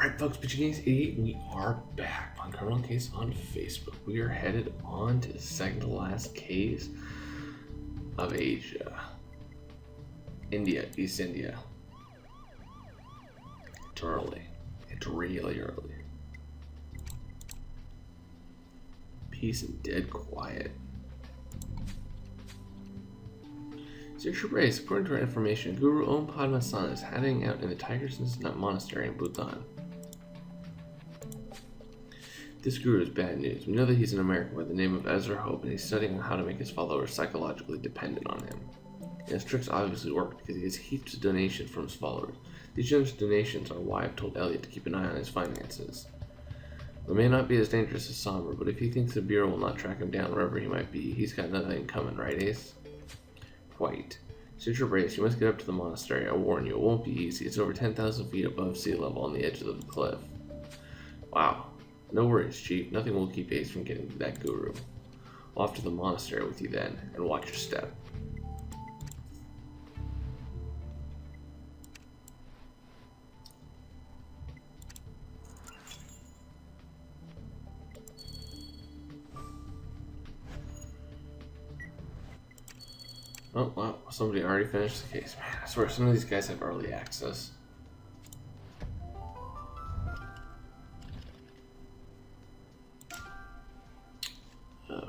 Alright folks, Pitching 88, we are back on Criminal Case on Facebook. We are headed on to the second to last case of Asia. India, East India. It's early. It's really early. Peace and dead quiet. Search your brace. According to our information, Guru Om Padmasana is hiding out in the Tiger's Nut Monastery in Bhutan. This guru is bad news. We know that he's an American by the name of Ezra Hope, and he's studying on how to make his followers psychologically dependent on him. And his tricks obviously work because he gets heaps of donations from his followers. These generous donations are why I've told Elliot to keep an eye on his finances. It may not be as dangerous as Somber, but if he thinks the Bureau will not track him down wherever he might be, he's got nothing coming, right, Ace? Quite. Suit your brace. You must get up to the monastery. I warn you, it won't be easy. It's over 10,000 feet above sea level on the edge of the cliff. Wow. No worries, Chief. Nothing will keep Ace from getting to that guru. Off to the monastery with you then, and watch your step. Oh, wow. Somebody already finished the case. Man, I swear some of these guys have early access.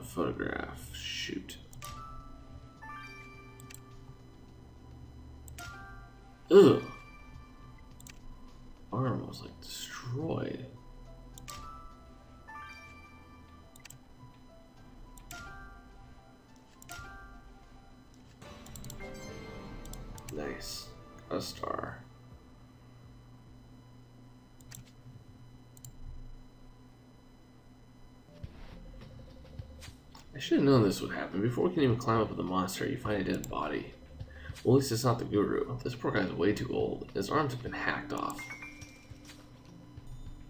Photograph. Shoot. Ugh. Arm was like destroyed. Nice. A star. I should have known this would happen. Before we can even climb up to the monastery, you find a dead body. Well, at least it's not the guru. This poor guy's way too old. His arms have been hacked off.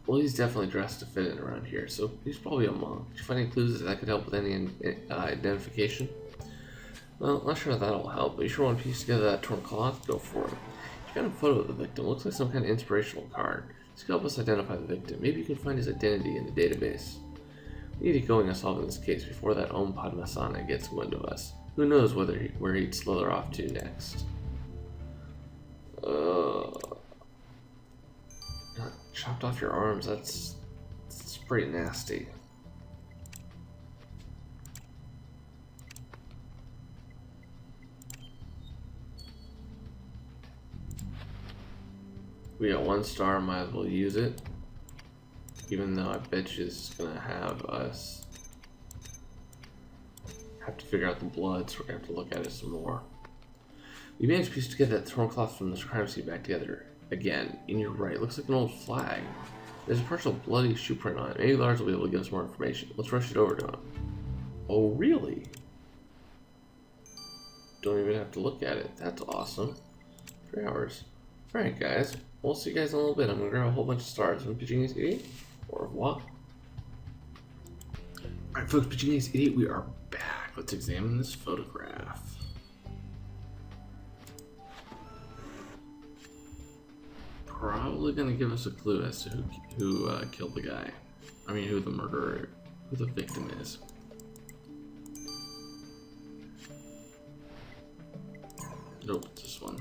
Well, he's definitely dressed to fit in around here, so he's probably a monk. Did you find any clues that could help with any identification? Well, not sure if that'll help, but you sure want to piece together that torn cloth? Go for it. You found a photo of the victim. Looks like some kind of inspirational card. This could help us identify the victim. Maybe you can find his identity in the database. We need to get going on solving this case before that Om Padmasana gets wind of us. Who knows where he'd slither off to next. Chopped off your arms, that's pretty nasty. We got 1 star, might as well use it. Even though I bet you this is gonna have us have to figure out the blood, so we're gonna have to look at it some more. We managed to piece together that torn cloth from the crime scene back together again. And you're right, it looks like an old flag. There's a partial bloody shoe print on it. Maybe Lars will be able to give us more information. Let's rush it over to him. Oh, really? Don't even have to look at it. That's awesome. 3 hours. Alright, guys. We'll see you guys in a little bit. I'm gonna grab a whole bunch of stars from Pitching Ace 88. Or what? Alright, folks, Pitching Ace 88, we are back. Let's examine this photograph. Probably gonna give us a clue as to who killed the guy. I mean, who the murderer, who the victim is. Nope, this one.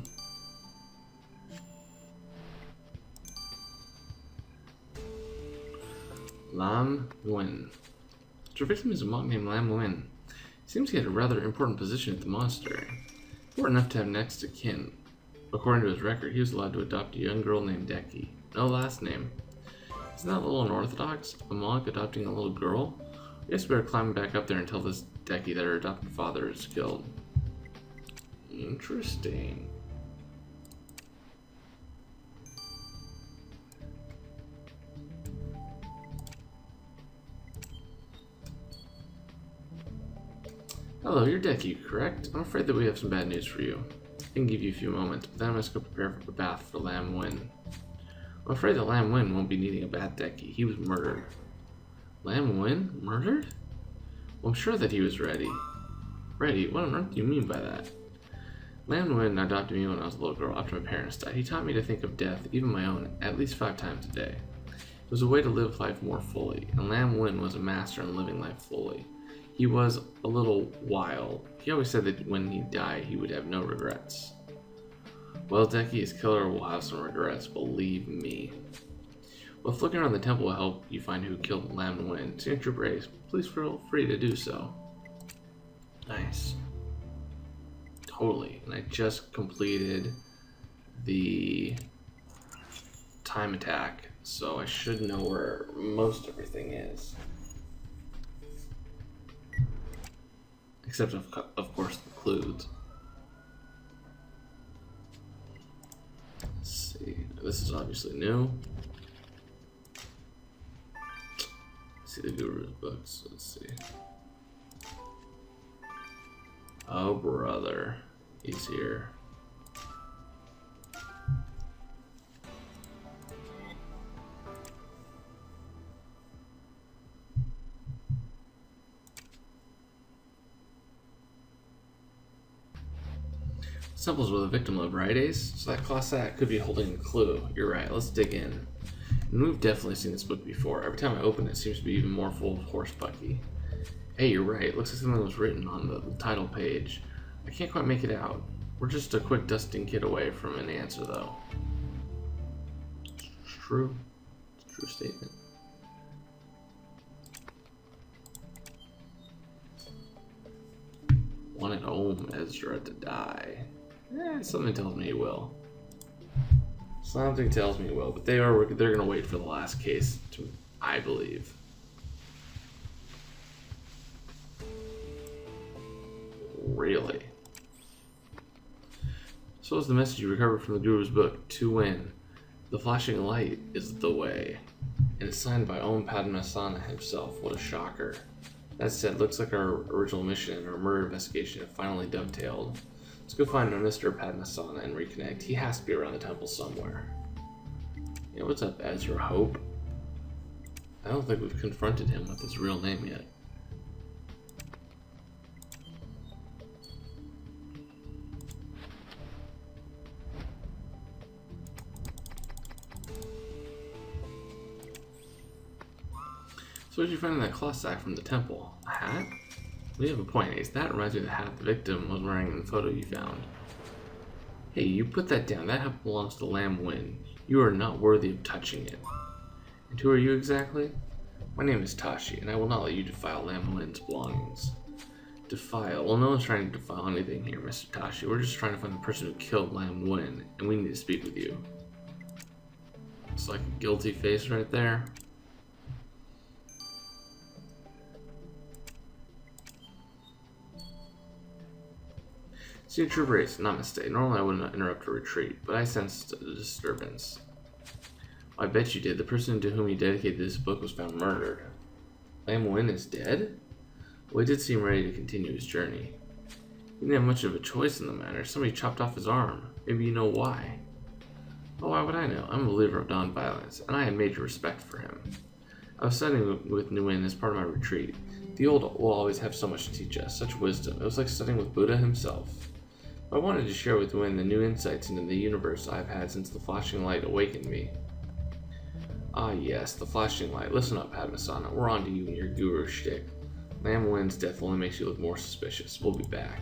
Lam Nguyen. Your victim is a monk named Lam Nguyen. He seems he had a rather important position at the monastery. Important enough to have next of kin. According to his record, he was allowed to adopt a young girl named Deki. No last name. Isn't that a little unorthodox? A monk adopting a little girl? I guess we better climb back up there and tell this Deki that her adopted father is killed. Interesting. Hello, you're Deki, correct? I'm afraid that we have some bad news for you. I can give you a few moments, but then I must go prepare for the bath for Lam Nguyen. I'm afraid that Lam Nguyen won't be needing a bath, Deki. He was murdered. Lam Nguyen? Murdered? Well, I'm sure that he was ready. Ready? What on earth do you mean by that? Lam Nguyen adopted me when I was a little girl after my parents died. He taught me to think of death, even my own, at least 5 times a day. was a way to live life more fully, and Lam Win was a master in living life fully. He was a little wild. He always said that when he died, he would have no regrets. Well, Deki, his killer will have some regrets, believe me. Well, if looking around the temple will help you find who killed Lam Win, Signature Brace, please feel free to do so. Nice. Totally. And I just completed the time attack, so I should know where most everything is. Except, of course, the clues. Let's see. This is obviously new. Let's see the Guru's books. Let's see. Oh, brother. He's here. Temples where the victim lived, right, Ace? So that Cossack could be holding a clue. You're right, let's dig in. And we've definitely seen this book before. Every time I open it, it seems to be even more full of horse bucky. Hey, you're right. It looks like something was written on the title page. I can't quite make it out. We're just a quick dusting kit away from an answer, though. It's true. It's a true statement. Wanted Om Ezra to die. Something tells me he will. Something tells me he will, but they're gonna wait for the last case to, I believe. Really? So is the message you recovered from the Guru's book, To Win. The flashing light is the way. And it's signed by Om Padmasana himself. What a shocker. That said, looks like our original mission and our murder investigation have finally dovetailed. Let's go find Mr. Padmasana and reconnect. He has to be around the temple somewhere. Yeah, what's up, Ezra Hope? I don't think we've confronted him with his real name yet. So what did you find in that cloth sack from the temple? A hat? We have a point, Ace. That reminds me of the hat the victim was wearing in the photo you found. Hey, you put that down. That hat belongs to Lam Win. You are not worthy of touching it. And who are you exactly? My name is Tashi, and I will not let you defile Lam Win's belongings. Defile? Well, no one's trying to defile anything here, Mr. Tashi. We're just trying to find the person who killed Lam Win, and we need to speak with you. It's like a guilty face right there. Signature Brace, namaste. Normally I wouldn't interrupt a retreat, but I sensed a disturbance. I bet you did. The person to whom you dedicated this book was found murdered. Lam Win is dead? Well, he did seem ready to continue his journey. He didn't have much of a choice in the matter. Somebody chopped off his arm. Maybe you know why. Oh, why would I know? I'm a believer of non-violence, and I had major respect for him. I was studying with Nguyen as part of my retreat. The old will always have so much to teach us, such wisdom. It was like studying with Buddha himself. I wanted to share with Nguyen the new insights into the universe I've had since the flashing light awakened me. Ah yes, the flashing light. Listen up, Padmasana. We're on to you and your guru shtick. Lam Win's death only makes you look more suspicious. We'll be back.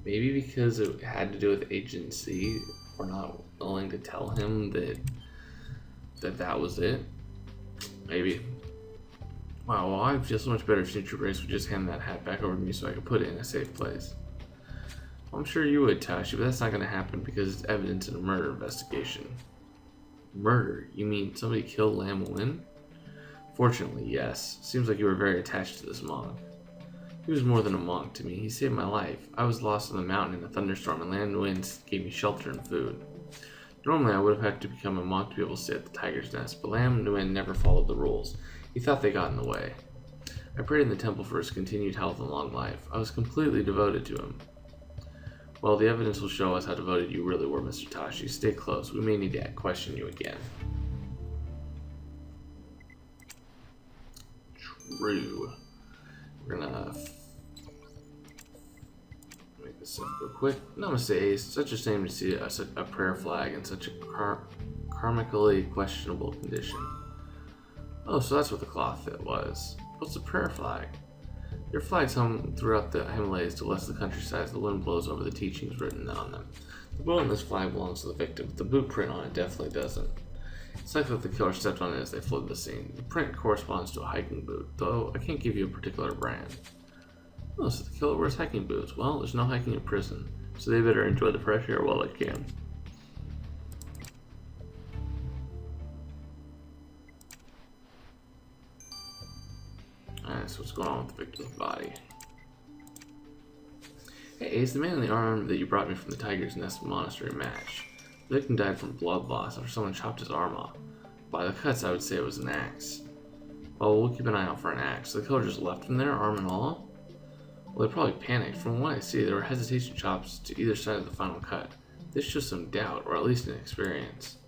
Maybe because it had to do with agency, we're not willing to tell him that was it. Maybe. Wow, well, I feel so much better if Signature Brace would just hand that hat back over to me so I could put it in a safe place. Well, I'm sure you would, Tashi, but that's not going to happen because it's evidence in a murder investigation. Murder? You mean somebody killed Lam Win? Fortunately, yes. Seems like you were very attached to this monk. He was more than a monk to me. He saved my life. I was lost on the mountain in a thunderstorm, and Lam Win gave me shelter and food. Normally, I would have had to become a monk to be able to stay at the Tiger's Nest, but Lam Win never followed the rules. He thought they got in the way. I prayed in the temple for his continued health and long life. I was completely devoted to him. Well, the evidence will show us how devoted you really were, Mr. Tashi. Stay close. We may need to question you again. True. We're gonna make this stuff go quick. Namaste, Ace. Such a shame to see a prayer flag in such a karmically questionable condition. Oh, so that's what the cloth fit was. What's the prayer flag? Their flags hung throughout the Himalayas to bless the countryside as the wind blows over the teachings written on them. The bow on this flag belongs to the victim, but the boot print on it definitely doesn't. It's likely that the killer stepped on it as they fled the scene. The print corresponds to a hiking boot, though I can't give you a particular brand. Oh, so the killer wears hiking boots. Well, there's no hiking in prison, so they better enjoy the fresh air while they can. Alright, so what's going on with the victim's body? Hey, it's the man in the arm that you brought me from the Tiger's Nest Monastery match. The victim died from blood loss after someone chopped his arm off. By the cuts, I would say it was an axe. Well, we'll keep an eye out for an axe. So the killer just left him there, arm and all? Well, they probably panicked. From what I see, there were hesitation chops to either side of the final cut. This shows some doubt, or at least inexperience.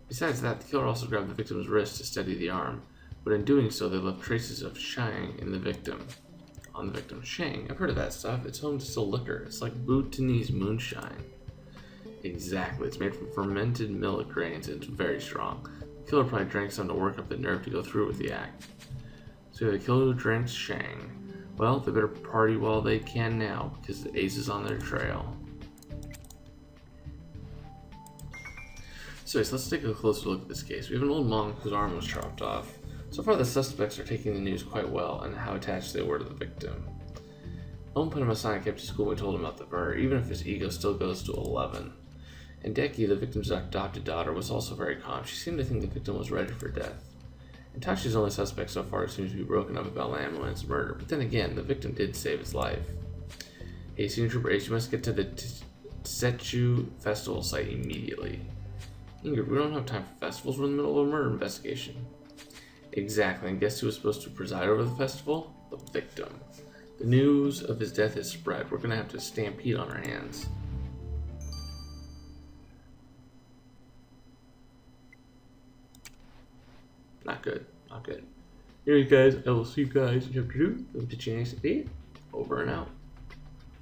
Besides that, the killer also grabbed the victim's wrist to steady the arm, but in doing so, they left traces of Shang on the victim. Shang, I've heard of that stuff. It's home to still liquor. It's like Bhutanese moonshine. Exactly. It's made from fermented millet grains and it's very strong. The killer probably drank some to work up the nerve to go through with the act. So the killer drinks Shang. Well, they better party while they can now, because the ace is on their trail. So let's take a closer look at this case. We have an old monk whose arm was chopped off. So far, the suspects are taking the news quite well and how attached they were to the victim. Owen put him aside and kept to school when we told him about the murder, even if his ego still goes to 11. And Deki, the victim's adopted daughter, was also very calm. She seemed to think the victim was ready for death. And Tachi's only suspect so far seems to be broken up about Lamuan's murder, but then again, the victim did save his life. Hey, Senior Trooper Ace, you must get to the Tsetchu Festival site immediately. Ingrid, we don't have time for festivals, we're in the middle of a murder investigation. Exactly, and guess who was supposed to preside over the festival? The victim. The news of his death is spread. We're gonna have to stampede on our hands. Not good. Not good. Anyway, guys, I will see you guys in chapter 2 of Pitching Ace. Over and out.